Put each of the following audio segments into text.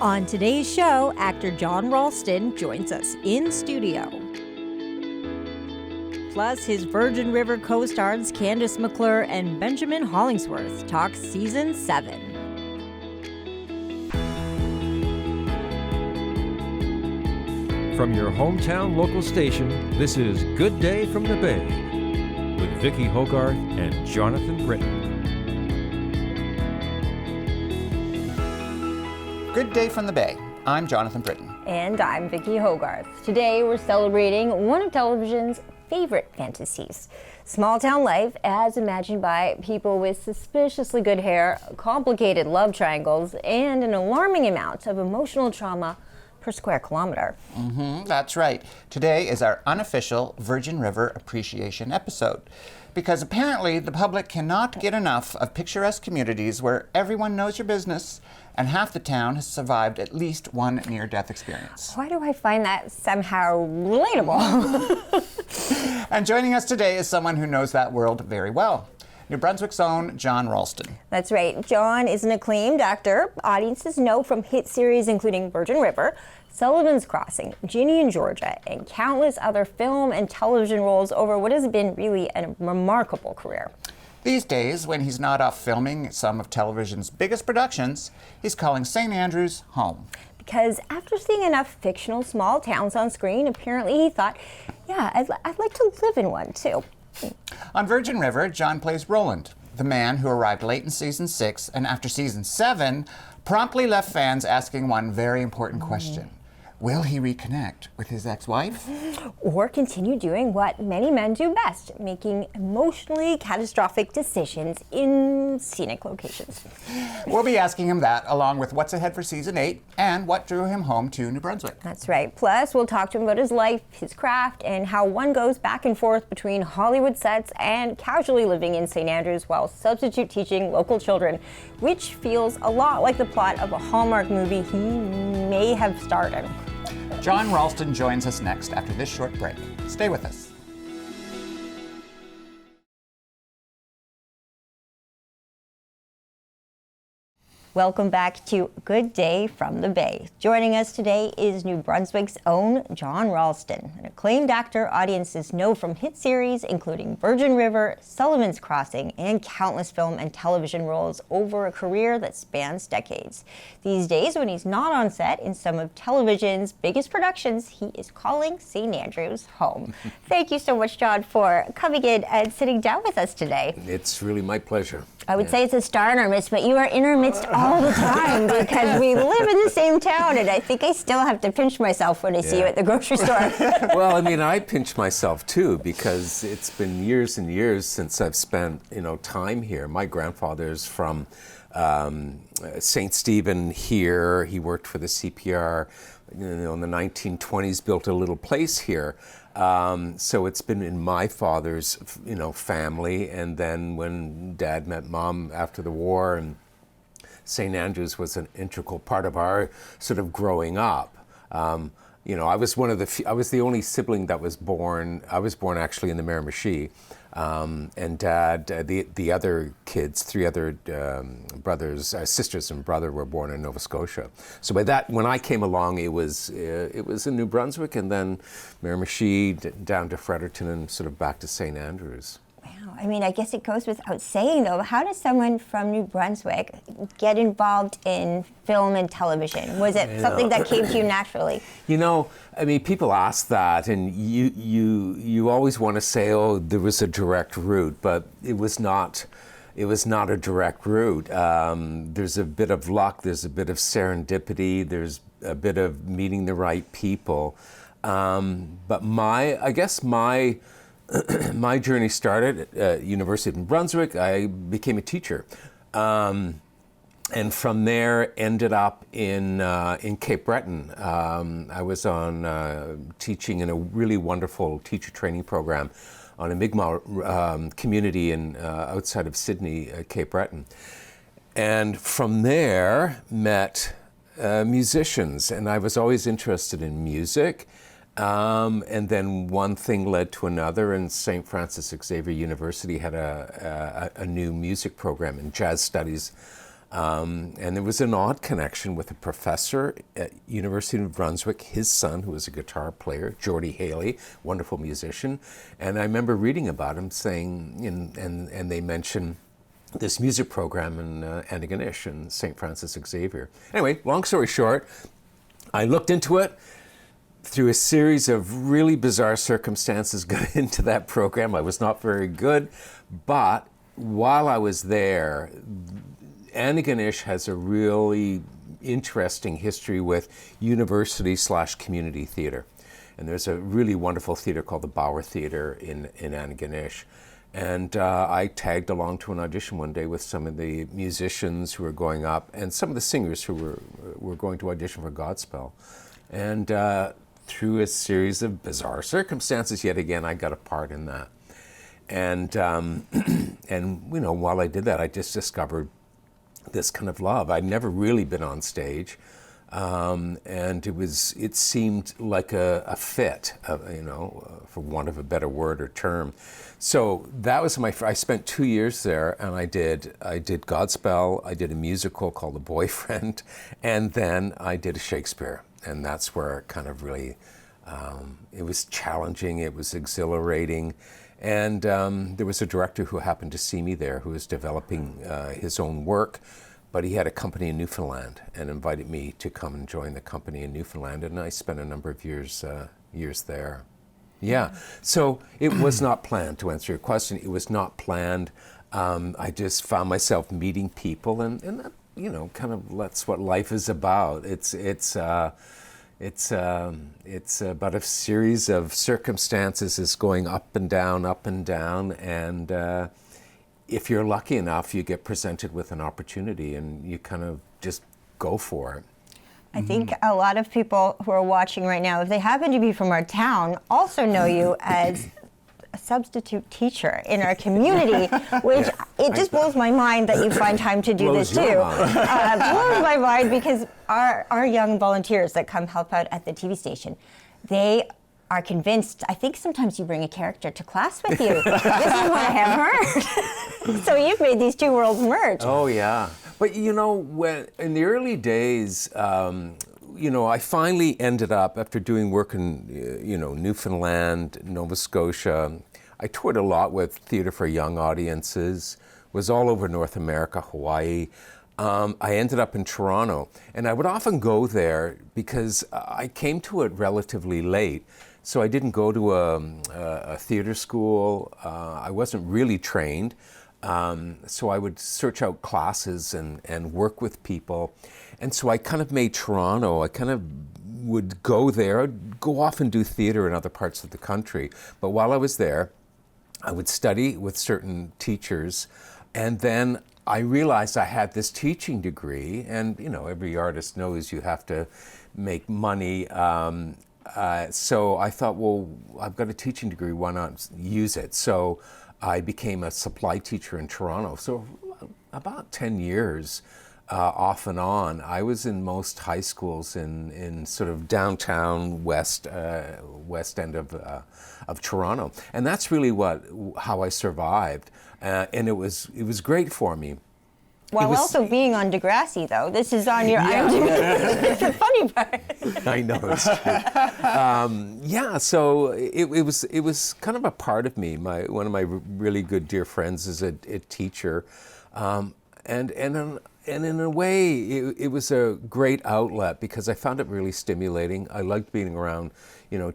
On today's show, actor John Ralston joins us in studio. Plus, his Virgin River co-stars Kandyse McClure and Benjamin Hollingsworth talk Season 7. From your hometown local station, this is Good Day from the Bay with Vicki, Hogarth, and Jonathan Brittain. Good Day from the Bay. I'm Jonathan Brittain. And I'm Vicki Hogarth. Today we're celebrating one of television's favorite fantasies. Small town life as imagined by people with suspiciously good hair, complicated love triangles, and an alarming amount of emotional trauma per square kilometer. That's right. Today is our unofficial Virgin River Appreciation episode. Because apparently the public cannot get enough of picturesque communities where everyone knows your business and half the town has survived at least one near-death experience. Why do I find that somehow relatable? And joining us today is someone who knows that world very well. New Brunswick's own John Ralston. That's right. John is an acclaimed actor. Audiences know from hit series including Virgin River, Sullivan's Crossing, Ginny and Georgia, and countless other film and television roles over what has been really a remarkable career. These days, when he's not off filming some of television's biggest productions, he's calling St. Andrews home. Because after seeing enough fictional small towns on screen, apparently he thought, yeah, I'd like to live in one too. On Virgin River, John plays Roland, the man who arrived late in Season 6 and after Season 7 promptly left fans asking one very important question. Will he reconnect with his ex-wife? Or continue doing what many men do best, making emotionally catastrophic decisions in scenic locations. We'll be asking him that, along with what's ahead for Season 8 and what drew him home to New Brunswick. That's right. Plus, we'll talk to him about his life, his craft, and how one goes back and forth between Hollywood sets and casually living in St. Andrews while substitute teaching local children, which feels a lot like the plot of a Hallmark movie he may have starred in. John Ralston joins us next after this short break. Stay with us. Welcome back to Good Day from the Bay. Joining us today is New Brunswick's own John Ralston, an acclaimed actor audiences know from hit series including Virgin River, Sullivan's Crossing, and countless film and television roles over a career that spans decades. These days, when he's not on set in some of television's biggest productions, he is calling St. Andrews home. Thank you so much, John, for coming in and sitting down with us today. It's really my pleasure. I would say it's a star in our midst, but you are in our midst all the time because we live in the same town, and I think I still have to pinch myself when I see you at the grocery store. Well, I mean, I pinch myself too because it's been years and years since I've spent, time here. My grandfather's from St. Stephen here. He worked for the CPR, in the 1920s, built a little place here. So it's been in my father's, family, and then when Dad met Mom after the war, and St. Andrews was an integral part of our sort of growing up. I was I was the only sibling that was born. I was born actually in the Miramichi, and Dad, the other kids, three other brothers, sisters and brother were born in Nova Scotia. So by that, when I came along, it was in New Brunswick, and then Miramichi down to Fredericton, and sort of back to St. Andrews. Wow. I mean, I guess it goes without saying, though, how does someone from New Brunswick get involved in film and television? Was it something that came to you naturally? People ask that, and you always want to say, oh, there was a direct route, but it was not a direct route. There's a bit of luck, there's a bit of serendipity, there's a bit of meeting the right people. But I guess my journey started at University of New Brunswick. I became a teacher. And from there ended up in Cape Breton. I was on teaching in a really wonderful teacher training program on a Mi'kmaq community outside of Sydney, Cape Breton. And from there met musicians, and I was always interested in music. And then one thing led to another, and St. Francis Xavier University had a new music program in jazz studies And there was an odd connection with a professor at University of Brunswick, his son, who was a guitar player, Geordie Haley, wonderful musician. And I remember reading about him saying, and they mentioned this music program in Antigonish and St. Francis Xavier. Anyway, long story short, I looked into it. Through a series of really bizarre circumstances, got into that program. I was not very good, but while I was there, Antigonish has a really interesting history with university/community theater. And there's a really wonderful theater called the Bauer Theater in Antigonish. And I tagged along to an audition one day with some of the musicians who were going up and some of the singers who were going to audition for Godspell. And through a series of bizarre circumstances, yet again, I got a part in that. And while I did that, I just discovered this kind of love. I'd never really been on stage, and it seemed like a fit, for want of a better word or term. So that was I spent 2 years there, and I did Godspell. I did a musical called The Boyfriend, and then I did a Shakespeare, and that's where it kind of really it was challenging. It was exhilarating. And there was a director who happened to see me there who was developing his own work, but he had a company in Newfoundland and invited me to come and join the company in Newfoundland, and I spent a number of years there. Yeah, so it was not planned, to answer your question. It was not planned. I just found myself meeting people, and that, kind of that's what life is about. It's about a series of circumstances is going up and down, and if you're lucky enough, you get presented with an opportunity and you kind of just go for it. I think a lot of people who are watching right now, if they happen to be from our town, also know you as a substitute teacher in our community, which it just blows my mind that you find time to do this too. Blows my mind because our young volunteers that come help out at the TV station, they are convinced. I think sometimes you bring a character to class with you. This is what I have heard. So you've made these two worlds merge. Oh yeah, but when in the early days. I finally ended up, after doing work in, Newfoundland, Nova Scotia, I toured a lot with theater for young audiences, was all over North America, Hawaii. I ended up in Toronto, and I would often go there because I came to it relatively late. So I didn't go to a theater school. I wasn't really trained. So I would search out classes and work with people. And so I kind of made Toronto, I kind of would go there, I'd go off and do theater in other parts of the country. But while I was there, I would study with certain teachers, and then I realized I had this teaching degree, and every artist knows you have to make money. So I thought, well, I've got a teaching degree, why not use it? So I became a supply teacher in Toronto. So about 10 years. Off and on. I was in most high schools in sort of downtown west end of Toronto, and that's really how I survived, and it was great for me. While also being on Degrassi, though. This is on your IMDb. It's the funny part. I know, it's true. So it was kind of a part of me. One of my really good dear friends is a teacher, and in a way, it was a great outlet because I found it really stimulating. I liked being around,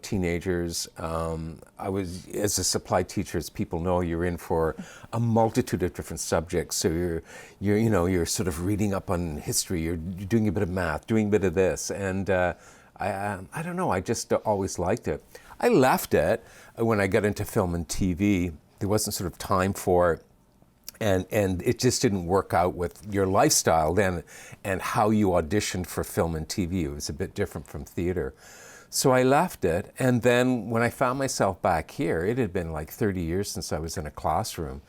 teenagers. I was, as a supply teacher, as people know, you're in for a multitude of different subjects. So you're sort of reading up on history. You're doing a bit of math, doing a bit of this, and I don't know. I just always liked it. I left it when I got into film and TV. There wasn't sort of time for it. And it just didn't work out with your lifestyle then and how you auditioned for film and TV. It was a bit different from theater. So I left it, and then when I found myself back here, it had been like 30 years since I was in a classroom.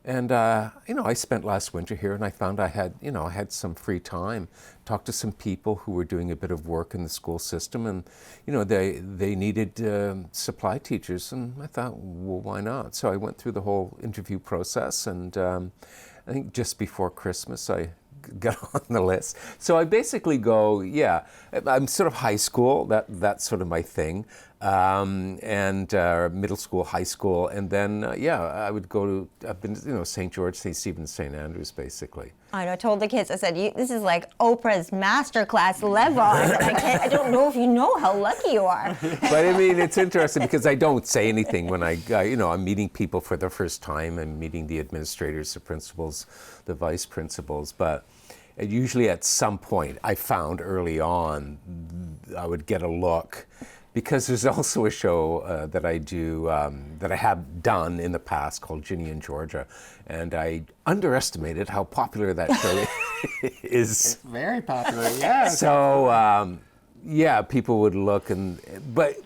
And, I spent last winter here, and I found I had some free time, talked to some people who were doing a bit of work in the school system, and, they needed supply teachers, and I thought, well, why not? So I went through the whole interview process, and I think just before Christmas, I get on the list. So I basically go, I'm sort of high school. That's sort of my thing, and middle school, high school, and then I would go to. I've been, St. George, St. Stephen's, St. Andrews, basically. I told the kids, I said, this is like Oprah's masterclass level. I said, I don't know if you know how lucky you are. But I mean, it's interesting because I don't say anything when I'm meeting people for the first time. I'm meeting the administrators, the principals, the vice principals. But usually at some point, I found early on, I would get a look. Because there's also a show that I do, that I have done in the past called Ginny and Georgia. And I underestimated how popular that show is. It's very popular, yeah. So, people would look, but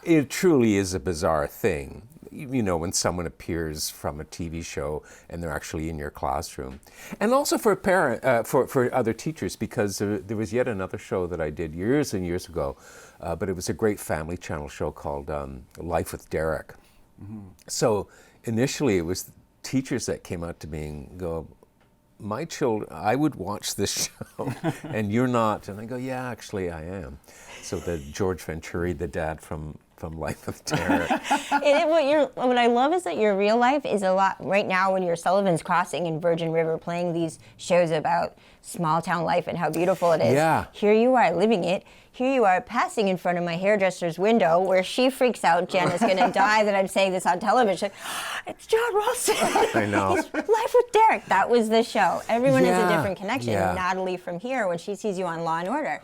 it truly is a bizarre thing. When someone appears from a TV show and they're actually in your classroom. And also for for other teachers, because there was yet another show that I did years and years ago, but it was a great family channel show called Life with Derek. Mm-hmm. So initially it was teachers that came out to me and go, my children, I would watch this show and you're not. And I go, yeah, actually I am. So the George Venturi, the dad from Life with Derek. What I love is that your real life is a lot, right now when you're Sullivan's Crossing and Virgin River playing these shows about small town life and how beautiful it is. Yeah. Here you are living it. Here you are passing in front of my hairdresser's window where she freaks out, Jen is going to die that I'm saying this on television. It's John Ralston. I know. It's Life with Derek. That was the show. Everyone has a different connection. Yeah. Natalie from here, when she sees you on Law & Order,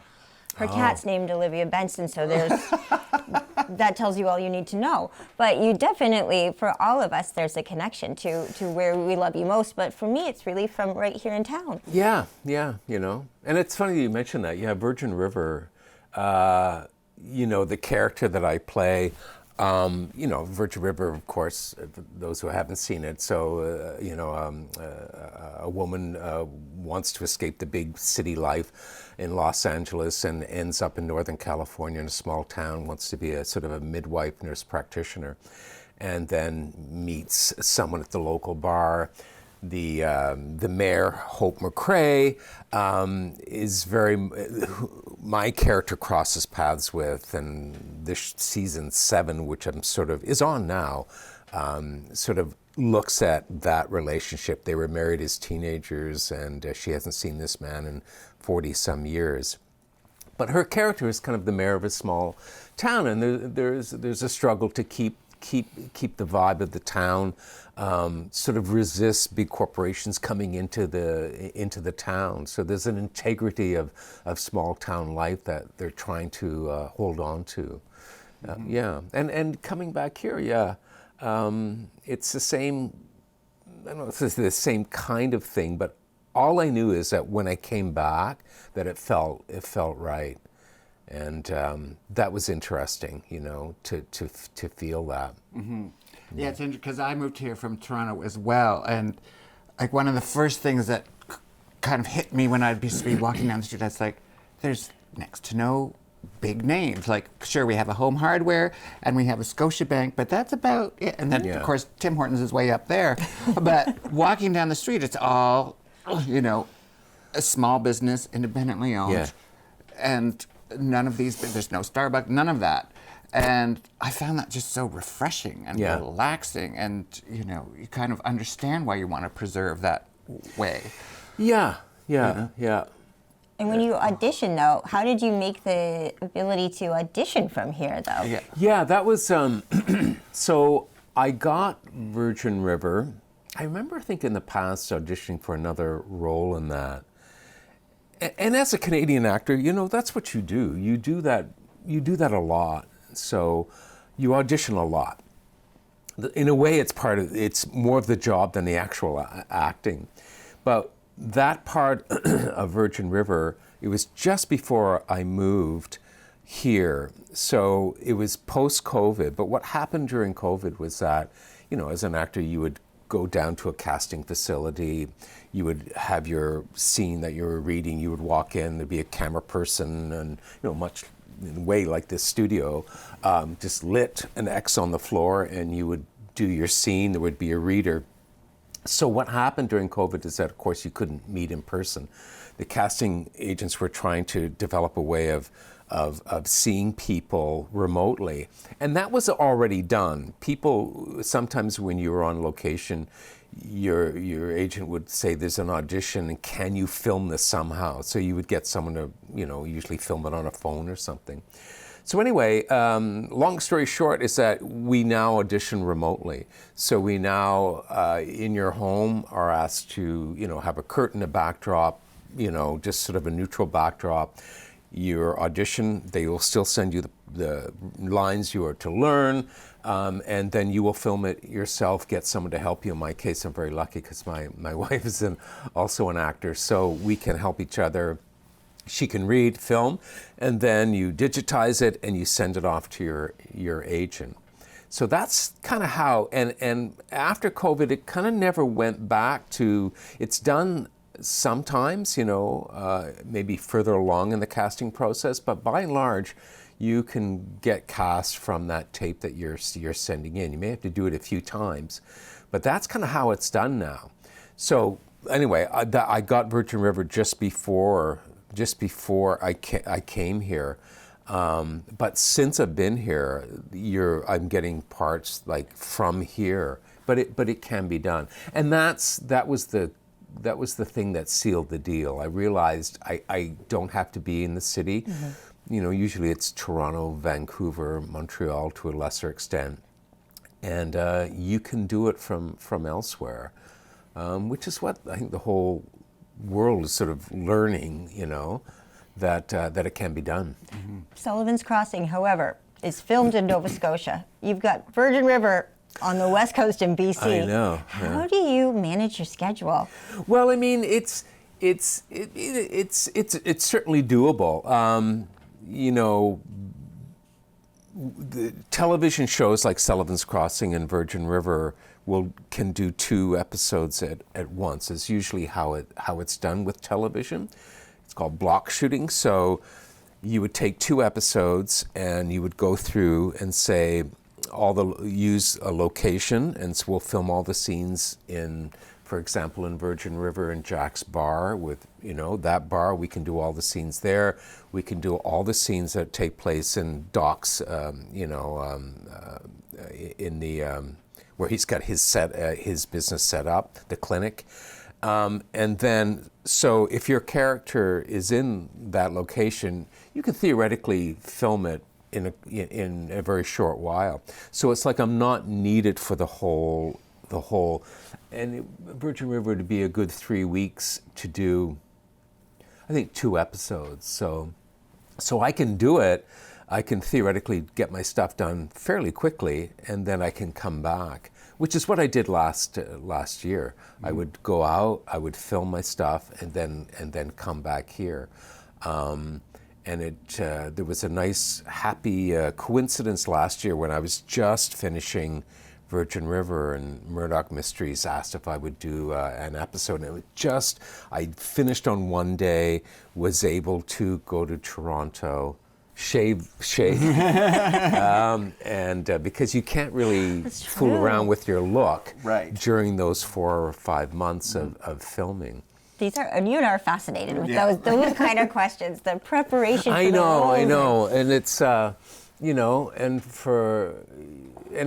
her cat's named Olivia Benson, so that tells you all you need to know. But you definitely, for all of us, there's a connection to where we love you most. But for me, it's really from right here in town. Yeah, And it's funny that you mentioned that. Yeah, Virgin River, the character that I play, Virgin River, of course, those who haven't seen it. So, a woman wants to escape the big city life in Los Angeles and ends up in Northern California in a small town, wants to be a sort of a midwife, nurse practitioner, and then meets someone at the local bar. The mayor, Hope McClure, is my character crosses paths with, and this season 7, which I'm is on now, sort of looks at that relationship. They were married as teenagers, and she hasn't seen this man in 40-some years. But her character is kind of the mayor of a small town, and there's a struggle to keep the vibe of the town, sort of resist big corporations coming into the town. So there's an integrity of small town life that they're trying to hold on to. And coming back here, it's the same. I don't know if it's the same kind of thing, but all I knew is that when I came back, that it felt right. And that was interesting, to feel that. Mm-hmm. Yeah, it's interesting because I moved here from Toronto as well, and like one of the first things that kind of hit me when I'd be walking down the street, that's like, there's next to no big names. Like, sure, we have a Home Hardware and we have a Scotiabank, but that's about it. And then, of course, Tim Hortons is way up there. But walking down the street, it's all, a small business, independently owned. Yeah. And none of these, there's no Starbucks, none of that. And I found that just so refreshing and relaxing, and you kind of understand why you want to preserve that way. Yeah. And when you audition, though, how did you make the ability to audition from here, though? Yeah, that was, so I got Virgin River. I remember, I think in the past, auditioning for another role in that. And as a Canadian actor, that's what you do. You do that a lot. So you audition a lot. In a way, it's more of the job than the actual acting. But that part of Virgin River, it was just before I moved here. So it was post-COVID. But what happened during COVID was that, as an actor, you would go down to a casting facility, you would have your scene that you were reading, you would walk in, there'd be a camera person, and much in a way like this studio, just lit an X on the floor, and you would do your scene, there would be a reader. So what happened during COVID is that, of course, you couldn't meet in person. the casting agents were trying to develop a way of seeing people remotely. And that was already done. People, sometimes when you were on location, your agent would say, there's an audition, and can you film this somehow? So you would get someone to, usually film it on a phone or something. So anyway, long story short is that we now audition remotely. So we now, in your home, are asked to, have a curtain, a backdrop, just sort of a neutral backdrop. Your audition, they will still send you the lines you are to learn, and then you will film it yourself, get someone to help you. In my case, I'm very lucky because my wife is also an actor, so we can help each other. She can read, film, and then you digitize it and you send it off to your agent. So that's kind of how, and after COVID, it kind of never went back to, it's done sometimes, maybe further along in the casting process, but by and large, you can get cast from that tape that you're sending in. You may have to do it a few times, but that's kind of how it's done now. So anyway, I got Virgin River just before I came here. But since I've been here, I'm getting parts like from here, but it can be done. And that was the thing that sealed the deal. I realized I don't have to be in the city. Mm-hmm. Usually it's Toronto, Vancouver, Montreal to a lesser extent. And you can do it from elsewhere, which is what I think the whole world is sort of learning, that it can be done. Mm-hmm. Sullivan's Crossing, however, is filmed in Nova Scotia. You've got Virgin River on the West Coast in BC. I know. How do you manage your schedule? Well, I mean, it's certainly doable. The television shows like Sullivan's Crossing and Virgin River can do 2 episodes at once. It's usually how it's done with television. It's called block shooting. So you would take 2 episodes and you would go through and say use a location, and so we'll film all the scenes in, for example, in Virgin River and Jack's bar with, that bar, we can do all the scenes there. We can do all the scenes that take place in Doc's, in the, where he's got his business set up, the clinic. And then, so if your character is in that location, you can theoretically film it in a very short while. So it's like I'm not needed for the whole, and Virgin River to be a good 3 weeks to do, I think, 2 episodes. So I can do it. I can theoretically get my stuff done fairly quickly, and then I can come back, which is what I did last year. Mm-hmm. I would go out, I would film my stuff, and then come back here. And there was a nice, happy coincidence last year when I was just finishing Virgin River, and Murdoch Mysteries asked if I would do an episode. And I finished on one day, was able to go to Toronto, shave, and because you can't really fool around with your look during those 4 or 5 months of filming. And you and I are fascinated with those kind of questions, the preparation for I know. And it's, and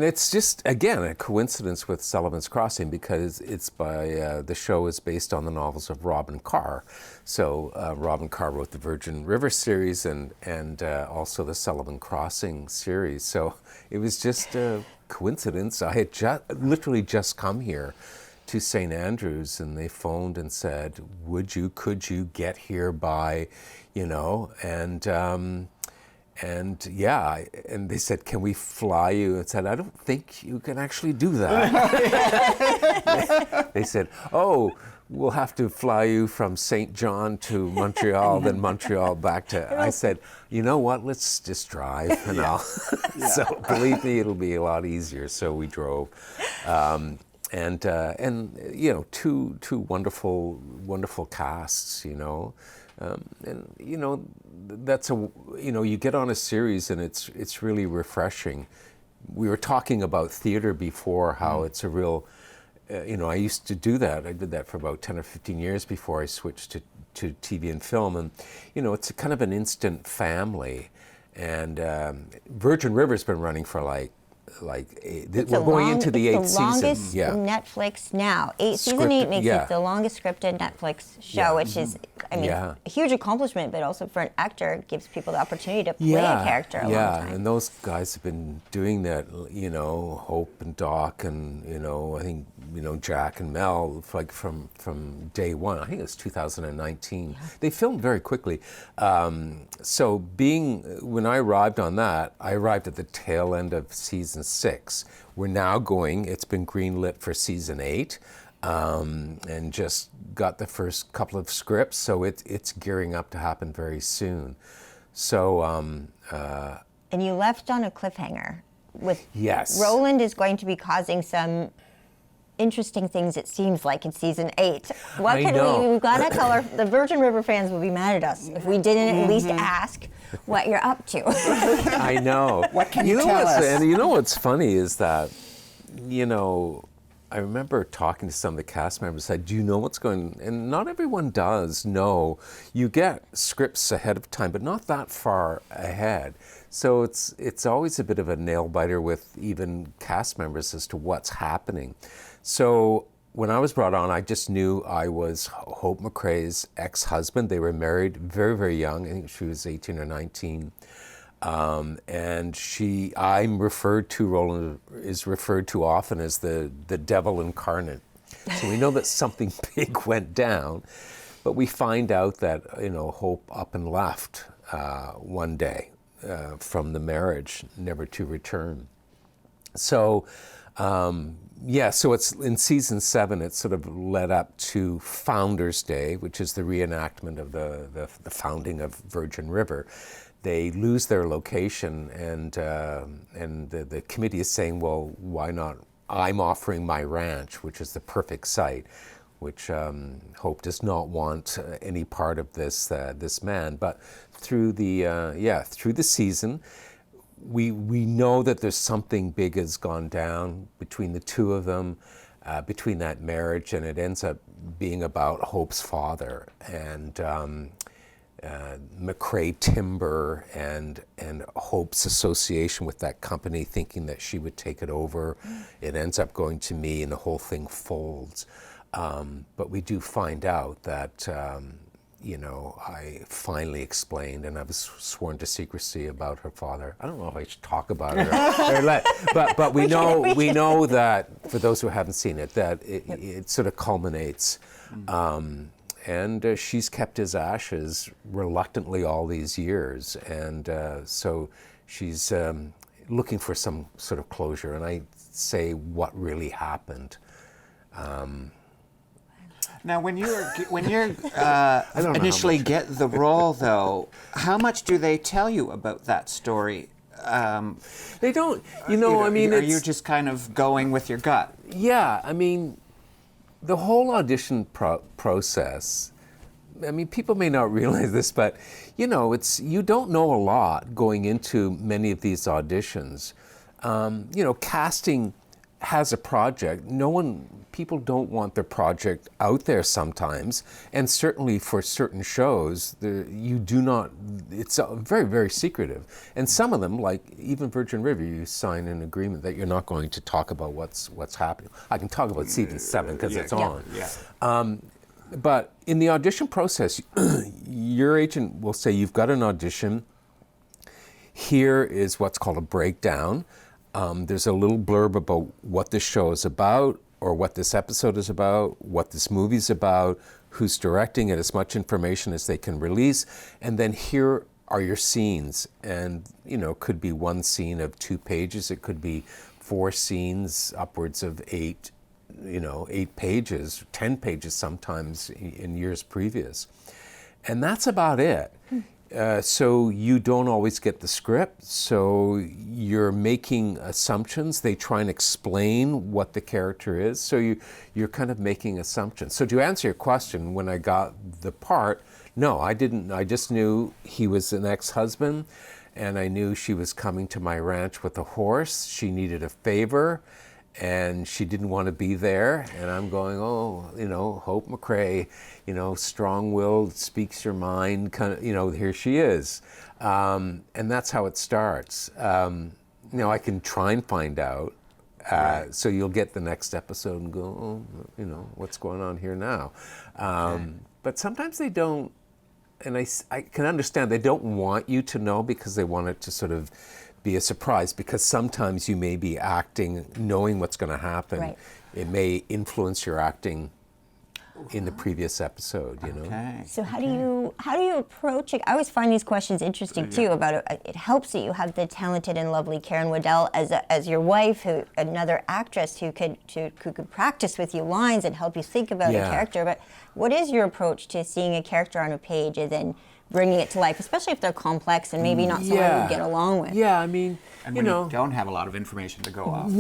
it's just, again, a coincidence with Sullivan's Crossing because it's the show is based on the novels of Robin Carr. So Robin Carr wrote the Virgin River series and also the Sullivan Crossing series. So it was just a coincidence. I had literally just come here to St. Andrews, and they phoned and said, could you get here by, and they said, can we fly you? And said, I don't think you can actually do that. They said, we'll have to fly you from St. John to Montreal, then Montreal back to, I said, you know what, let's just drive and So believe me, it'll be a lot easier. So we drove. And two wonderful casts, that's you get on a series and it's really refreshing. We were talking about theater before, how it's a real, I used to do that. I did that for about 10 or 15 years before I switched to TV and film, and it's a kind of an instant family. And Virgin River's been running for we're going into the 8th season. It's the longest Netflix now. Season 8 makes it the longest scripted Netflix show, which is, a huge accomplishment, but also for an actor, it gives people the opportunity to play a character a long time. And those guys have been doing that, Hope and Doc and, I think, Jack and Mel, from day one. I think it was 2019. They filmed very quickly. So when I arrived on that, I arrived at the tail end of season 6. We're now it's been greenlit for season 8, and just got the first couple of scripts, so it's gearing up to happen very soon. So, and you left on a cliffhanger with yes. Roland is going to be causing some interesting things, it seems like, in season 8. We've got to tell the Virgin River fans will be mad at us if we didn't at least ask what you're up to. I know. What can you tell us? And what's funny is that, I remember talking to some of the cast members, said, do you know what's going on? And not everyone does know. You get scripts ahead of time, but not that far ahead. So it's always a bit of a nail biter with even cast members as to what's happening. So when I was brought on, I just knew I was Hope McCrae's ex-husband. They were married very, very young. I think she was 18 or 19. And Roland is referred to often as the devil incarnate. So we know that something big went down, but we find out that, Hope up and left one day from the marriage, never to return. So, so it's in season 7, it's sort of led up to Founders Day, which is the reenactment of the founding of Virgin River. They lose their location, and the committee is saying, well, why not? I'm offering my ranch, which is the perfect site, which Hope does not want any part of this man. But through the season, we know that there's something big has gone down between the two of them, between that marriage, and it ends up being about Hope's father and McCrae Timber and Hope's association with that company, thinking that she would take it over. It ends up going to me, and the whole thing folds. But we do find out that I finally explained, and I was sworn to secrecy about her father. I don't know if I should talk about it, but we know that, for those who haven't seen it, that it sort of culminates. And she's kept his ashes reluctantly all these years, and so she's looking for some sort of closure. And I say, what really happened? Now, when you initially get the role, though, how much do they tell you about that story? They don't. Are you just kind of going with your gut? Yeah, the whole audition process. People may not realize this, but you don't know a lot going into many of these auditions. Casting has a project. People don't want their project out there sometimes, and certainly for certain shows, it's very, very secretive. And some of them, like even Virgin River, you sign an agreement that you're not going to talk about what's happening. I can talk about season 7 because it's on. Yeah. But in the audition process, your agent will say, you've got an audition. Here is what's called a breakdown. There's a little blurb about what this show is about, or what this episode is about, what this movie's about, who's directing it, as much information as they can release. And then here are your scenes. And, could be one scene of 2 pages. It could be 4 scenes, upwards of 8 pages, 10 pages sometimes in years previous. And that's about it. So you don't always get the script, so you're making assumptions. They try and explain what the character is, so you're kind of making assumptions. So to answer your question, when I got the part, no, I didn't. I just knew he was an ex-husband, and I knew she was coming to my ranch with a horse. She needed a favor, and she didn't want to be there, and I'm going, oh, Hope McCrae, strong-willed, speaks your mind, kind of, here she is. And that's how it starts. I can try and find out. So you'll get the next episode and go, oh, what's going on here now? But sometimes they don't, and I can understand they don't want you to know because they want it to sort of be a surprise, because sometimes you may be acting knowing what's going to happen. Right. It may influence your acting in the previous episode, Okay. So how do you approach it? I always find these questions interesting too. About it helps that you have the talented and lovely Karen Waddell as your wife, another actress who could practice with you lines and help you think about a character. But what is your approach to seeing a character on a page and then bringing it to life, especially if they're complex and maybe not someone you get along with? Yeah, I mean, And when you don't have a lot of information to go off.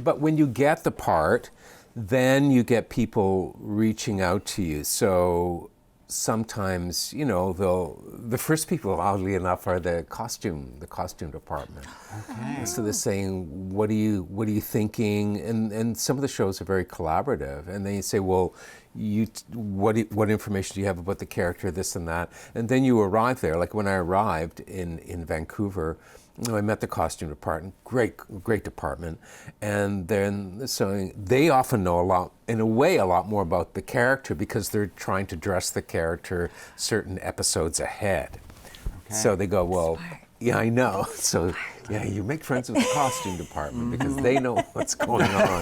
But when you get the part, then you get people reaching out to you. So sometimes, the first people, oddly enough, are the costume department. Okay. So they're saying, what are you thinking? And some of the shows are very collaborative. And then you say, well, what information do you have about the character, this and that? And then you arrive there. Like when I arrived in Vancouver, I met the costume department, great department, and then so they often know a lot more about the character because they're trying to dress the character certain episodes ahead. Okay. So they go, well, smart. Yeah, I know. So yeah, you make friends with the costume department because they know what's going on.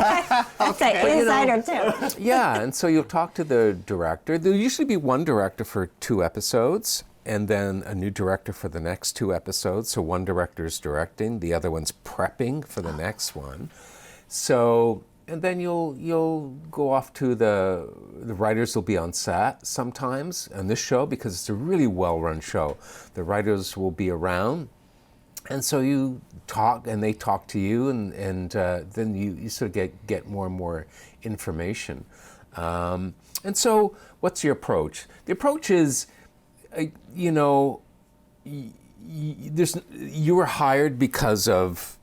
That's an insider too. Yeah, and so you'll talk to the director. There'll usually be one director for 2 episodes, and then a new director for the next 2 episodes. So one director's directing, the other one's prepping for the next one. So, and then you'll go off to the writers will be on set sometimes on this show because it's a really well-run show. The writers will be around, and so you talk and they talk to you, and then you sort of get more and more information. And so what's your approach? The approach is, you were hired because of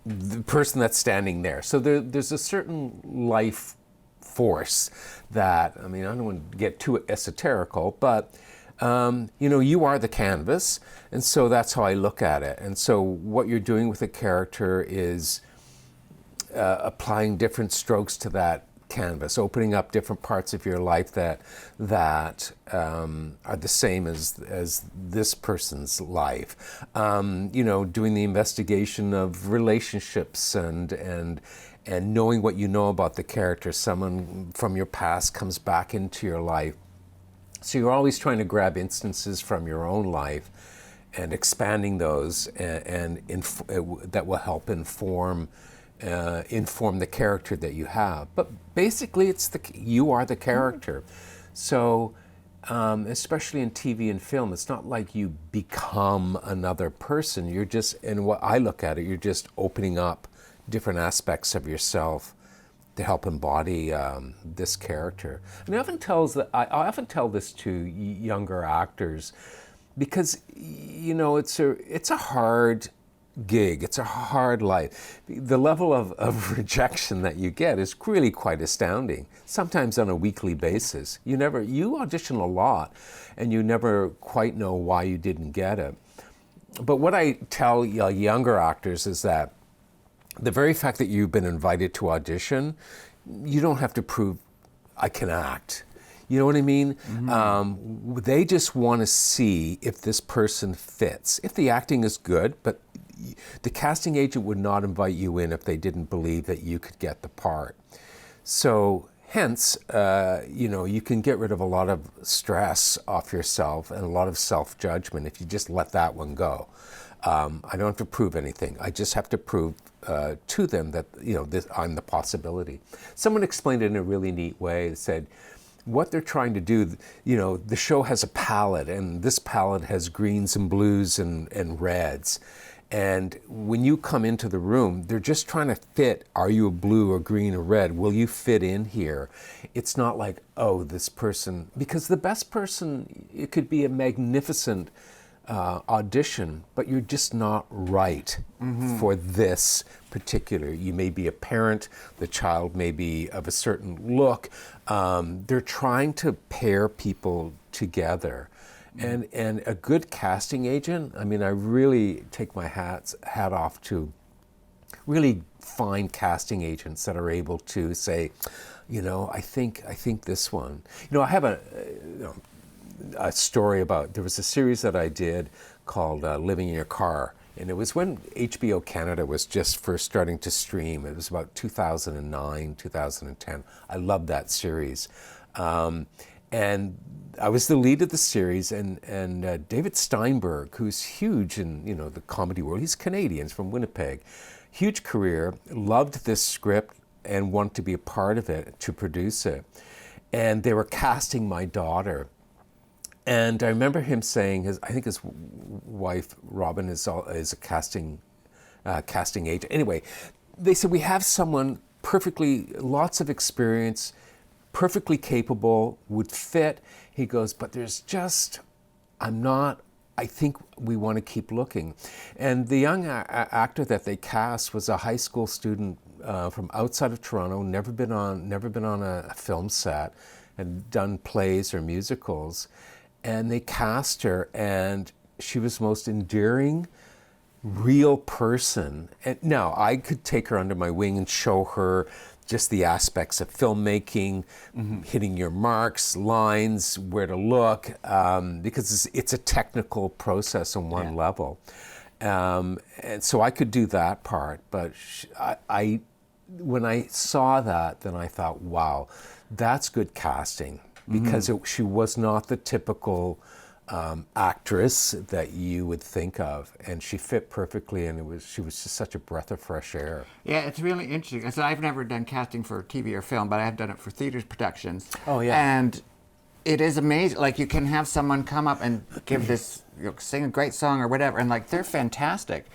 the person that's standing there. So there's a certain life force that, I don't want to get too esoterical, but you are the canvas, and so that's how I look at it. And so what you're doing with a character is applying different strokes to that canvas, opening up different parts of your life that are the same as this person's life. Doing the investigation of relationships and knowing what you know about the character. Someone from your past comes back into your life. So you're always trying to grab instances from your own life and expanding those and that will help inform the character that you have. But basically, you are the character. So, especially in TV and film, it's not like you become another person. You're just, and what I look at it, you're just opening up different aspects of yourself to help embody this character. And I often tell this to younger actors because it's a hard gig. It's a hard life. The level of rejection that you get is really quite astounding, sometimes on a weekly basis. You audition a lot and you never quite know why you didn't get it. But what I tell younger actors is that the very fact that you've been invited to audition, you don't have to prove I can act. You know what I mean? Mm-hmm. They just want to see if this person fits. If the acting is good, but the casting agent would not invite you in if they didn't believe that you could get the part. So hence, you can get rid of a lot of stress off yourself and a lot of self-judgment if you just let that one go. I don't have to prove anything. I just have to prove to them that I'm the possibility. Someone explained it in a really neat way. They said, what they're trying to do, the show has a palette, and this palette has greens and blues and reds. And when you come into the room, they're just trying to fit, are you a blue or green or red? Will you fit in here? It's not like, oh, this person, because the best person, it could be a magnificent audition, but you're just not right for this particular. You may be a parent, the child may be of a certain look. They're trying to pair people together. And a good casting agent, I mean, I really take my hat off to really fine casting agents that are able to say, you know, I think this one. You know, I have a story about, there was a series that I did called Living in Your Car, and it was when HBO Canada was just first starting to stream. It was about 2009, 2010. I loved that series. And I was the lead of the series, and David Steinberg, who's huge in, you know, the comedy world, he's Canadian, he's from Winnipeg, huge career, loved this script and wanted to be a part of it, to produce it. And they were casting my daughter. And I remember him saying, I think his wife, Robin, is a casting agent. Anyway, they said, we have someone lots of experience, perfectly capable, would fit. He goes, but there's just, I think we want to keep looking. And the young actor that they cast was a high school student from outside of Toronto, never been on a film set, had done plays or musicals. And they cast her, and she was the most endearing, real person. And now I could take her under my wing and show her just the aspects of filmmaking, hitting your marks, lines, where to look, because it's a technical process on one level. And so I could do that part, but when I saw that, then I thought, wow, that's good casting. Because she was not the typical actress that you would think of, and she fit perfectly, and she was just such a breath of fresh air. Yeah, it's really interesting. So I've never done casting for TV or film, but I have done it for theater productions. Oh yeah, and it is amazing. Like, you can have someone come up and give this, sing a great song or whatever, and like, they're fantastic,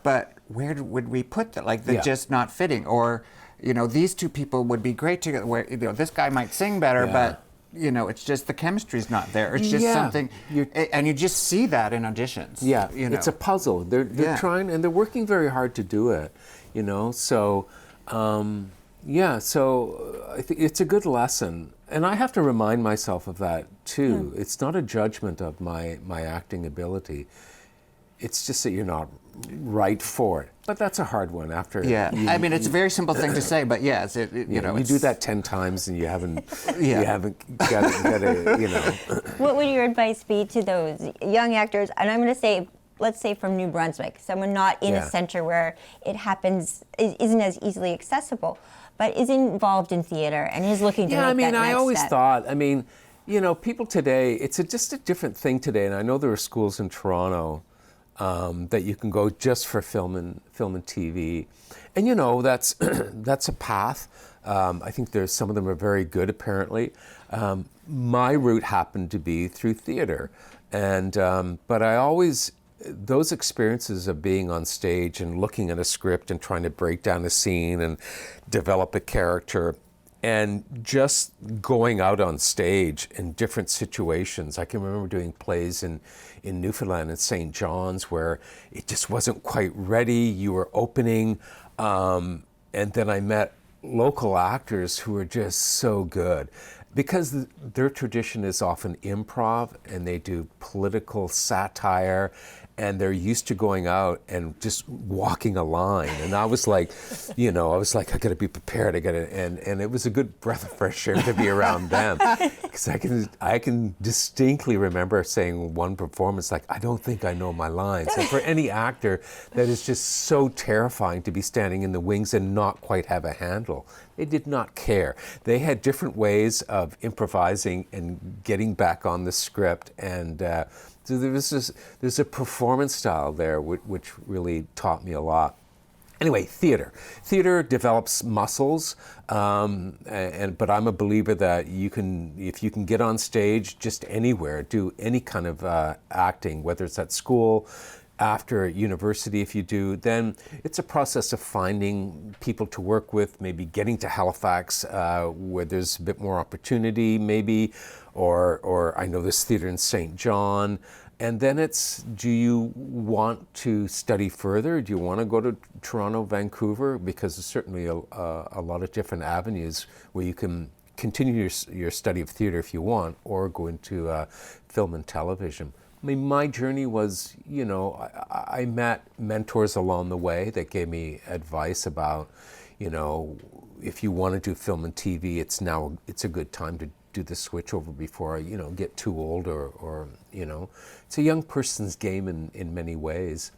but where would we put that? Like, they're just not fitting, or you know, these two people would be great together. Where, you know, this guy might sing better, but you know, it's just the chemistry's not there. It's just something, and you just see that in auditions. Yeah, you know? It's a puzzle. They're trying, and they're working very hard to do it. You know, so so I think it's a good lesson, and I have to remind myself of that too. It's not a judgment of my acting ability. It's just that you're not right for it. But that's a hard one after. Yeah, I mean, it's a very simple thing to say, but yes, you know. You do that 10 times and you haven't, you haven't got a, you know. What would your advice be to those young actors? And I'm going to say, let's say from New Brunswick, someone not in a center where it happens, isn't as easily accessible, but is involved in theater and is looking to make that next step. I always thought, I mean, you know, people today, it's just a different thing today, and I know there are schools in Toronto that you can go just for film and TV, and you know, that's that's a path. I think there's some of them are very good, apparently. My route happened to be through theater, and but I always, those experiences of being on stage and looking at a script and trying to break down a scene and develop a character, and just going out on stage in different situations. I can remember doing plays in Newfoundland and St. John's where it just wasn't quite ready. You were opening, and then I met local actors who were just so good. Because their tradition is often improv, and they do political satire, and they're used to going out and just walking a line. And I was like, I got to be prepared. And it was a good breath of fresh air to be around them, because I can distinctly remember saying one performance, like, I don't think I know my lines. And for any actor, that is just so terrifying to be standing in the wings and not quite have a handle. They did not care. They had different ways of improvising and getting back on the script, and so there's a performance style there which really taught me a lot. Anyway, theater develops muscles, but I'm a believer that if you can get on stage just anywhere, do any kind of acting, whether it's at school, after university, if you do, then it's a process of finding people to work with, maybe getting to Halifax where there's a bit more opportunity, maybe, or I know there's theater in St. John, And then it's, do you want to study further? Do you want to go to Toronto, Vancouver? Because there's certainly a lot of different avenues where you can continue your study of theater if you want, or go into film and television. I mean, my journey was, I met mentors along the way that gave me advice about, if you want to do film and TV, it's a good time to do the switch over before I, get too old or it's a young person's game in many ways.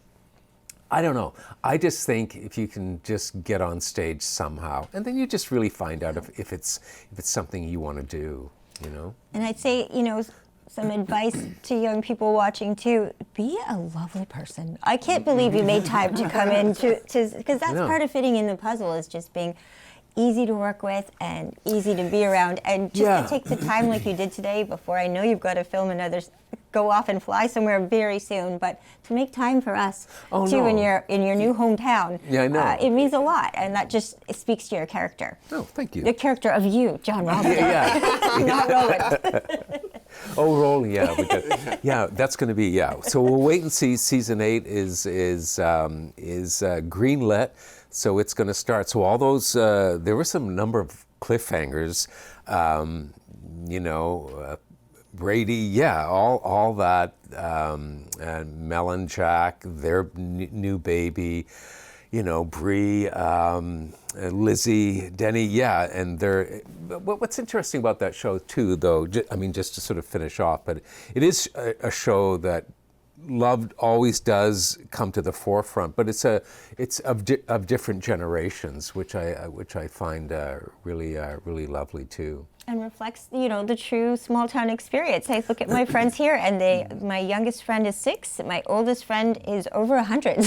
I don't know. I just think if you can just get on stage somehow, and then you just really find out if it's something you want to do, And I'd say, some advice to young people watching too: be a lovely person. I can't believe you made time to come in because that's part of fitting in the puzzle, is just being easy to work with and easy to be around, and just to take the time like you did today before. I know you've got to film another, go off and fly somewhere very soon, but to make time for us in your new hometown, I know. It means a lot, and that just speaks to your character. Oh, thank you. The character of you, John Ralston. Not Roland. Oh, Roland, that's going to be, So we'll wait and see. Season 8 is greenlit, so it's going to start. So all those, there were some number of cliffhangers, Brady, all that, and Mel and Jack, their new baby, Bree, Lizzie, Denny, and they're. What's interesting about that show too, though, just to sort of finish off, but it is a show that love always does come to the forefront, but it's of different generations, which I find really lovely too. And reflects, the true small town experience. I look at my friends here, and my youngest friend is 6, my oldest friend is over 100.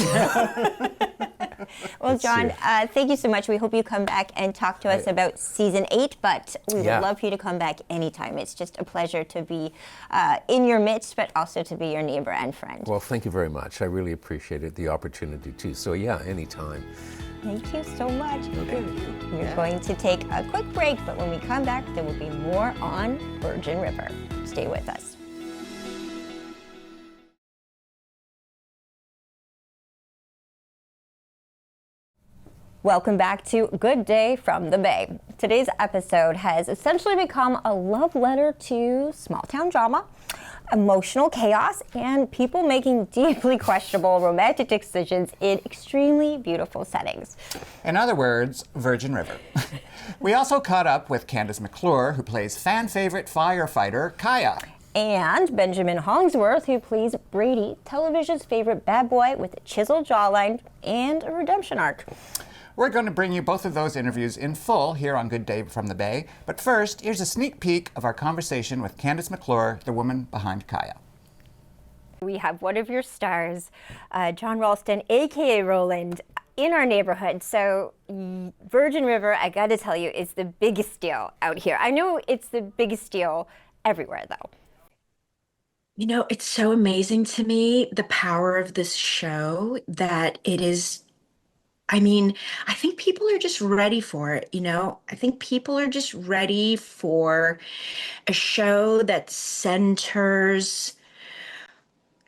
Well, John, thank you so much. We hope you come back and talk to us about season 8, but we would love for you to come back anytime. It's just a pleasure to be in your midst, but also to be your neighbor and friend. Well, thank you very much. I really appreciated the opportunity too. So anytime. Thank you so much. Okay. We're going to take a quick break, but when we come back, there will be more on Virgin River. Stay with us. Welcome back to Good Day from the Bay. Today's episode has essentially become a love letter to small town drama, emotional chaos, and people making deeply questionable romantic decisions in extremely beautiful settings. In other words, Virgin River. We also caught up with Kandyse McClure, who plays fan favorite firefighter Kaya. And Benjamin Hollingsworth, who plays Brady, television's favorite bad boy with a chiseled jawline and a redemption arc. We're going to bring you both of those interviews in full here on Good Day from the Bay. But first, here's a sneak peek of our conversation with Kandyse McClure, the woman behind Kaya. We have one of your stars, John Ralston, a.k.a. Roland, in our neighborhood. So Virgin River, I got to tell you, is the biggest deal out here. I know it's the biggest deal everywhere, though. It's so amazing to me, the power of this show, that it is. I think people are just ready for it, I think people are just ready for a show that centers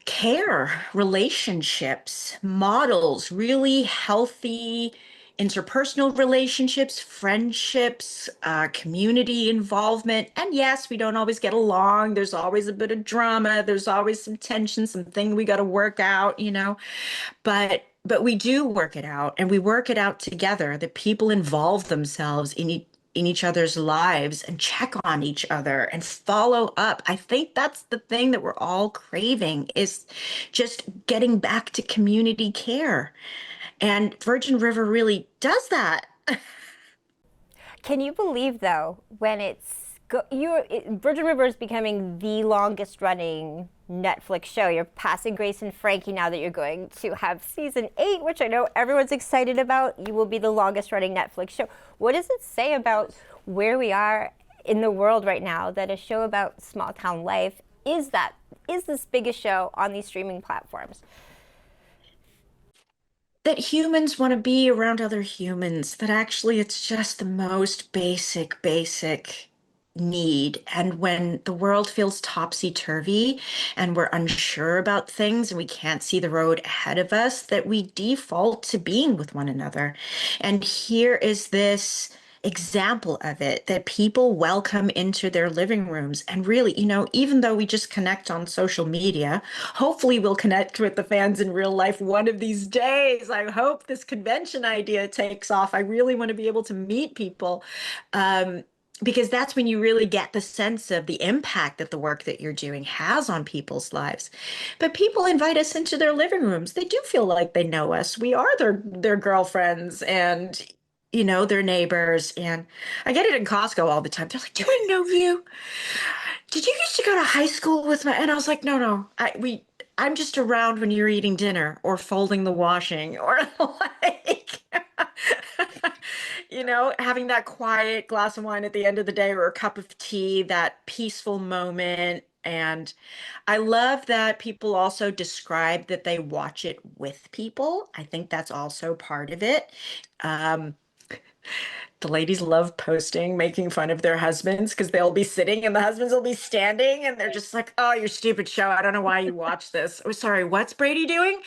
care, relationships, models, really healthy interpersonal relationships, friendships, community involvement. And yes, we don't always get along. There's always a bit of drama. There's always some tension, something we got to work out, But we do work it out, and we work it out together. The people involve themselves in each other's lives and check on each other and follow up. I think that's the thing that we're all craving, is just getting back to community care. And Virgin River really does that. Can you believe, though, when Virgin River is becoming the longest running Netflix show. You're passing Grace and Frankie now that you're going to have season 8, which I know everyone's excited about. You will be the longest running Netflix show. What does it say about where we are in the world right now that a show about small town life is this biggest show on these streaming platforms? That humans want to be around other humans, that actually it's just the most basic need. And when the world feels topsy-turvy and we're unsure about things and we can't see the road ahead of us, that we default to being with one another. And here is this example of it that people welcome into their living rooms. And really, even though we just connect on social media, hopefully we'll connect with the fans in real life one of these days. I hope this convention idea takes off. I really want to be able to meet people. Because that's when you really get the sense of the impact that the work that you're doing has on people's lives. But people invite us into their living rooms. They do feel like they know us. We are their girlfriends and, their neighbors. And I get it in Costco all the time. They're like, do I know you? Did you used to go to high school with my... And I was like, no. I'm just around when you're eating dinner or folding the washing or like... having that quiet glass of wine at the end of the day or a cup of tea, that peaceful moment. And I love that people also describe that they watch it with people. I think that's also part of it. The ladies love posting, making fun of their husbands because they'll be sitting and the husbands will be standing and they're just like, oh, your stupid show. I don't know why you watch this. Oh, sorry, what's Brady doing?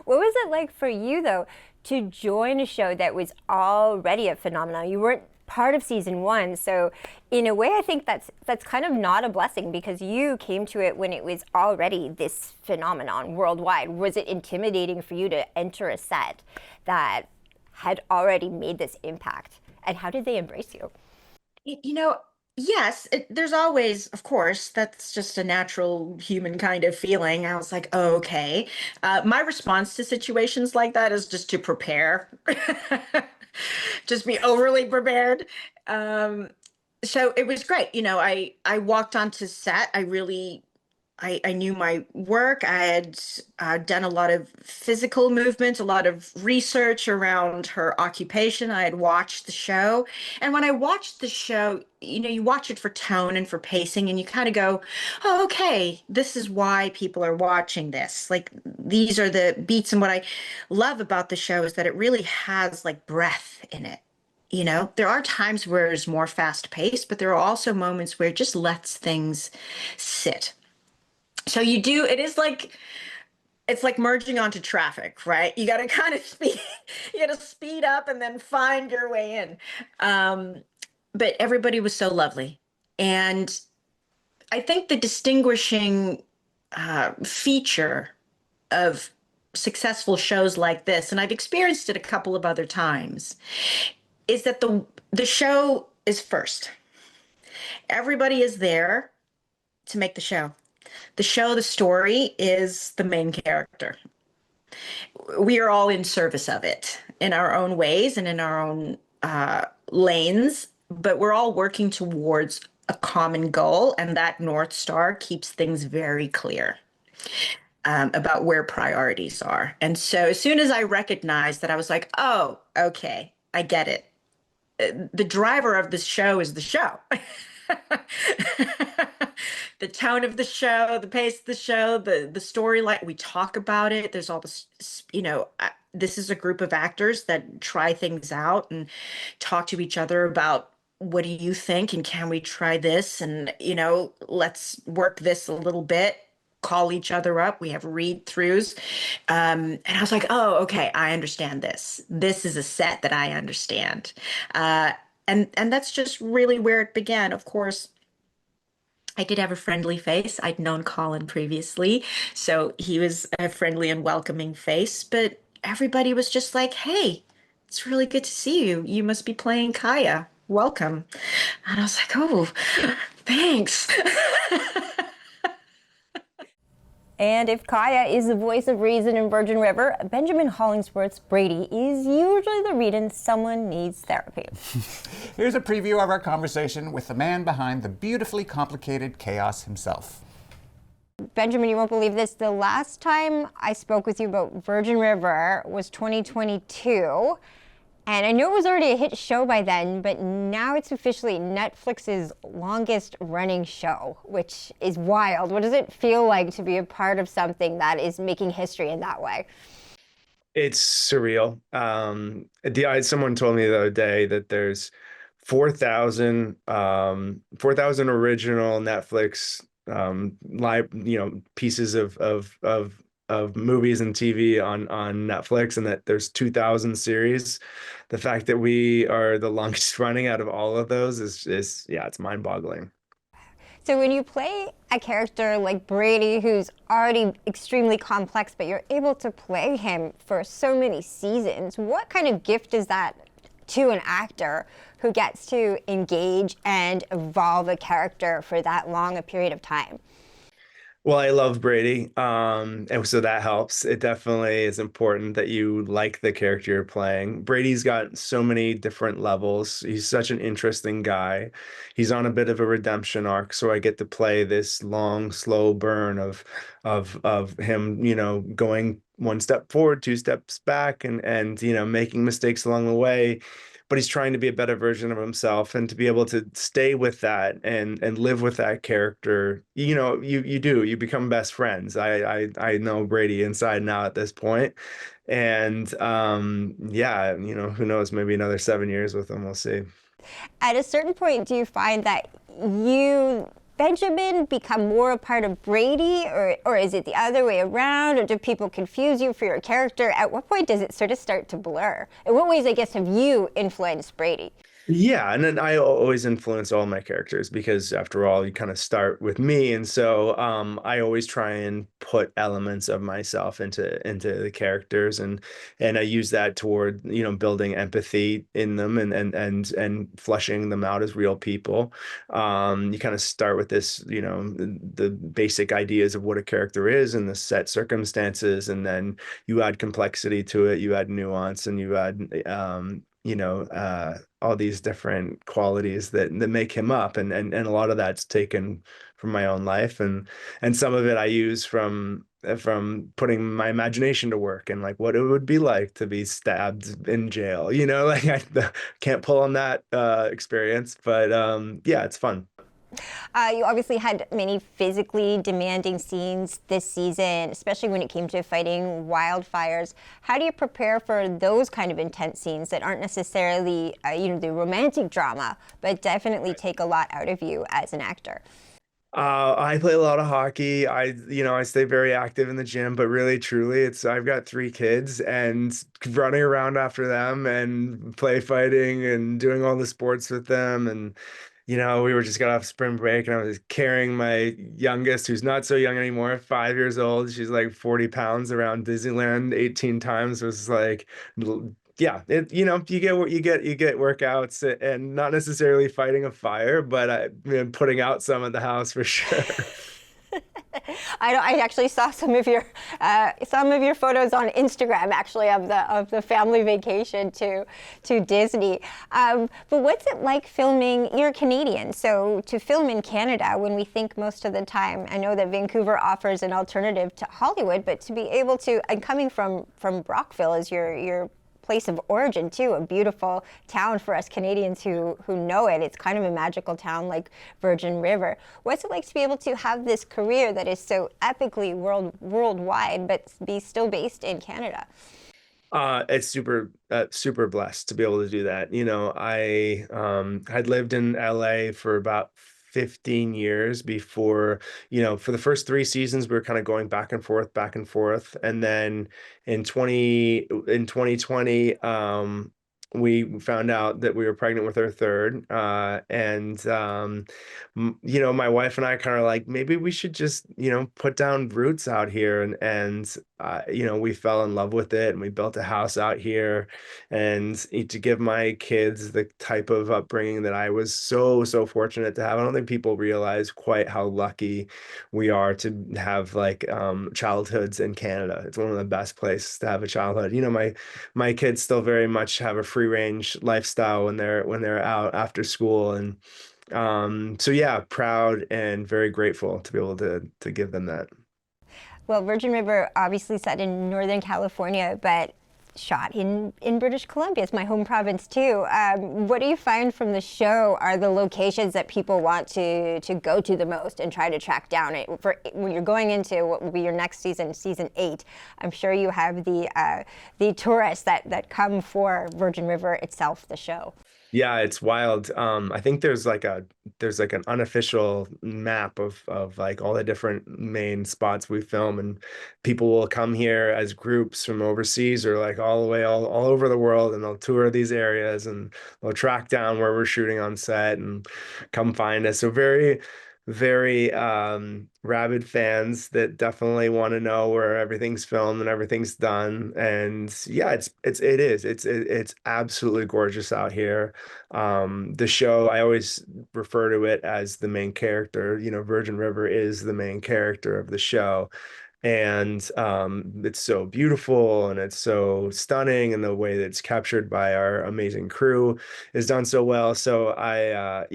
What was it like for you, though, to join a show that was already a phenomenon? You weren't part of season 1, so in a way, I think that's kind of not a blessing because you came to it when it was already this phenomenon worldwide. Was it intimidating for you to enter a set that had already made this impact? And how did they embrace you? Yes, there's always, of course, that's just a natural human kind of feeling. I was like, oh, okay. My response to situations like that is just to prepare, just be overly prepared. So it was great. I walked onto set. I knew my work. I had done a lot of physical movement, a lot of research around her occupation. I had watched the show. And when I watched the show, you watch it for tone and for pacing, and you kind of go, oh, okay, this is why people are watching this. Like, these are the beats. And what I love about the show is that it really has like breath in it. There are times where it's more fast paced, but there are also moments where it just lets things sit. So it's like merging onto traffic, right? You got to kind of speed up and then find your way in. But everybody was so lovely. And I think the distinguishing feature of successful shows like this, and I've experienced it a couple of other times, is that the show is first. Everybody is there to make the show. The story is the main character. We are all in service of it in our own ways and in our own lanes, but we're all working towards a common goal, and that North Star keeps things very clear about where priorities are. And so as soon as I recognized that, I was like, oh, okay, I get it. The driver of this show is the show. The tone of the show, the pace of the show, the storyline, we talk about it. There's all this, this is a group of actors that try things out and talk to each other about, what do you think? And can we try this? And, let's work this a little bit, call each other up. We have read throughs. And I was like, oh, okay, I understand this. This is a set that I understand. And that's just really where it began. Of course, I did have a friendly face. I'd known Colin previously, so he was a friendly and welcoming face, but everybody was just like, hey, it's really good to see you. You must be playing Kaya. Welcome. And I was like, oh, thanks. And if Kaya is the voice of reason in Virgin River, Benjamin Hollingsworth's Brady is usually the reason someone needs therapy. Here's a preview of our conversation with the man behind the beautifully complicated chaos himself. Benjamin, you won't believe this. The last time I spoke with you about Virgin River was 2022. And I know it was already a hit show by then, but now it's officially Netflix's longest running show, which is wild. What does it feel like to be a part of something that is making history in that way? It's surreal. Someone told me the other day that there's 4,000 original Netflix live, pieces of movies and TV on Netflix, and that there's 2,000 series. The fact that we are the longest running out of all of those is yeah, it's mind-boggling. So when you play a character like Brady, who's already extremely complex, but you're able to play him for so many seasons, what kind of gift is that to an actor who gets to engage and evolve a character for that long a period of time? Well, I love Brady, and so that helps. It definitely is important that you like the character you're playing. Brady's got so many different levels. He's such an interesting guy. He's on a bit of a redemption arc, so I get to play this long, slow burn of him, going one step forward, two steps back, and making mistakes along the way. But he's trying to be a better version of himself, and to be able to stay with that and live with that character, you become best friends. I know Brady inside and out at this point. And yeah, who knows, maybe another 7 years with him, we'll see. At a certain point, do you find that Benjamin, become more a part of Brady, or is it the other way around, or do people confuse you for your character? At what point does it sort of start to blur? In what ways, I guess, have you influenced Brady? Yeah, and then I always influence all my characters, because after all, you kind of start with me, and so I always try and put elements of myself into the characters, and I use that toward building empathy in them, and fleshing them out as real people. You kind of start with this, the basic ideas of what a character is and the set circumstances, and then you add complexity to it, you add nuance, and you add all these different qualities that make him up, and a lot of that's taken from my own life, and some of it I use from putting my imagination to work, and like what it would be like to be stabbed in jail. Like I can't pull on that experience, but yeah, it's fun. You obviously had many physically demanding scenes this season, especially when it came to fighting wildfires. How do you prepare for those kind of intense scenes that aren't necessarily, the romantic drama, but definitely take a lot out of you as an actor? I play a lot of hockey. I stay very active in the gym, but really, truly, I've got 3 kids, and running around after them and play fighting and doing all the sports with them. And we were just got off spring break, and I was carrying my youngest, who's not so young anymore, 5 years old. She's like 40 pounds, around Disneyland 18 times. It was like, yeah, you get workouts, and not necessarily fighting a fire, but putting out some at the house for sure. I actually saw some of your photos on Instagram, actually, of the family vacation to Disney. But what's it like filming? You're Canadian, so to film in Canada, when we think most of the time, I know that Vancouver offers an alternative to Hollywood, but to be able to, and coming from Brockville as your place of origin too, a beautiful town for us Canadians who know it. It's kind of a magical town like Virgin River. What's it like to be able to have this career that is so epically worldwide, but be still based in Canada? It's super blessed to be able to do that. I had lived in LA for about 15 years before, for the first 3 seasons, we were kind of going back and forth. And then in 2020, we found out that we were pregnant with our third. My wife and I kind of like, maybe we should just, put down roots out here. And we fell in love with it, and we built a house out here. And to give my kids the type of upbringing that I was so fortunate to have. I don't think people realize quite how lucky we are to have childhoods in Canada. It's one of the best places to have a childhood. My kids still very much have a free range lifestyle when they're out after school, and so yeah, proud and very grateful to be able to give them that. Well, Virgin River obviously set in Northern California, but shot in British Columbia. It's my home province too. What do you find from the show are the locations that people want to go to the most and try to track down? When you're going into what will be your next season 8, I'm sure you have the tourists that come for Virgin River itself, the show. Yeah, it's wild. I think there's like an unofficial map of like all the different main spots we film, and people will come here as groups from overseas or like all the way all over the world, and they'll tour these areas and they'll track down where we're shooting on set and come find us. So very rabid fans that definitely want to know where everything's filmed and everything's done. And yeah, it's absolutely gorgeous out here. The show, I always refer to it as the main character. You know, Virgin River is the main character of the show. And it's so beautiful and it's so stunning, and the way that it's captured by our amazing crew is done so well. So I'm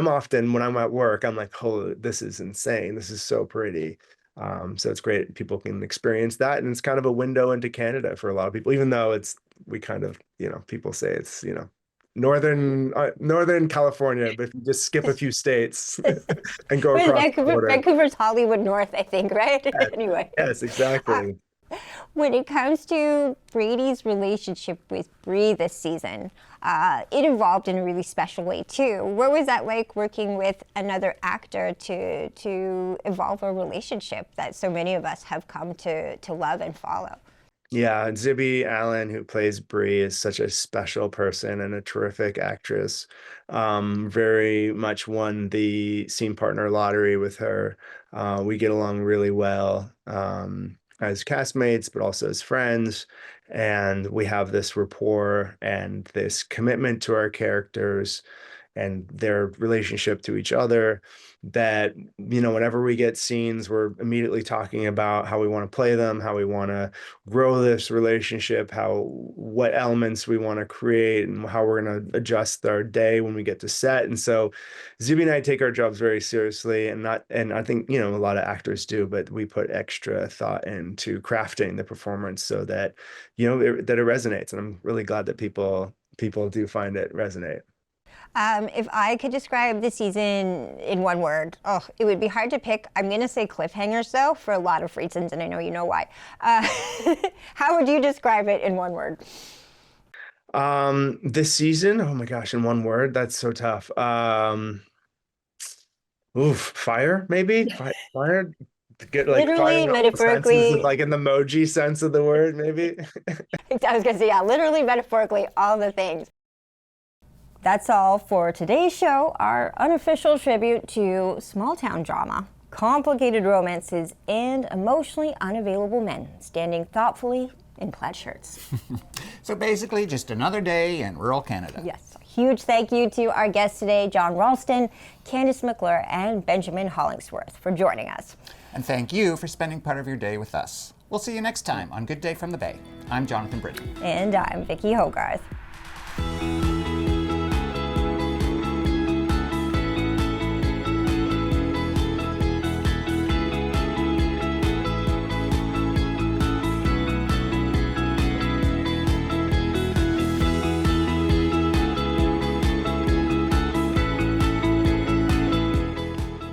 often, when I'm at work, I'm like, oh, this is insane. This is so pretty. So it's great people can experience that, and it's kind of a window into Canada for a lot of people, even though we kind of, people say it's, Northern California, but if you just skip a few states and go across the border. Vancouver's Hollywood North, I think, right? Yes. Anyway. Yes, exactly. When it comes to Brady's relationship with Bree this season, it evolved in a really special way too. What was that like, working with another actor to evolve a relationship that so many of us have come to love and follow? Yeah, Zibby Allen, who plays Bree, is such a special person and a terrific actress. Very much won the scene partner lottery with her. We get along really well as castmates, but also as friends. And we have this rapport and this commitment to our characters and their relationship to each other that, whenever we get scenes, we're immediately talking about how we want to play them, how we want to grow this relationship, what elements we want to create, and how we're going to adjust our day when we get to set. And so Zuby and I take our jobs very seriously, and I think, a lot of actors do, but we put extra thought into crafting the performance so that, that it resonates. And I'm really glad that people do find it resonate. If I could describe the season in one word, it would be hard to pick. I'm going to say cliffhangers, though, for a lot of reasons, and I know you know why. How would you describe it in one word? This season, oh my gosh, in one word, that's so tough. Fire, maybe? Fire? Get, like, literally, metaphorically. Like in the emoji sense of the word, maybe? I was going to say, yeah, literally, metaphorically, all the things. That's all for today's show, our unofficial tribute to small town drama, complicated romances, and emotionally unavailable men standing thoughtfully in plaid shirts. So basically, just another day in rural Canada. Yes. Huge thank you to our guests today, John Ralston, Kandyse McClure, and Benjamin Hollingsworth, for joining us. And thank you for spending part of your day with us. We'll see you next time on Good Day from the Bay. I'm Jonathan Brittain. And I'm Vicki Hogarth.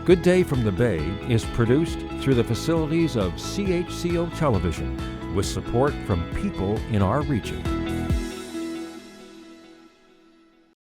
Good Day from the Bay is produced through the facilities of CHCO Television with support from people in our region.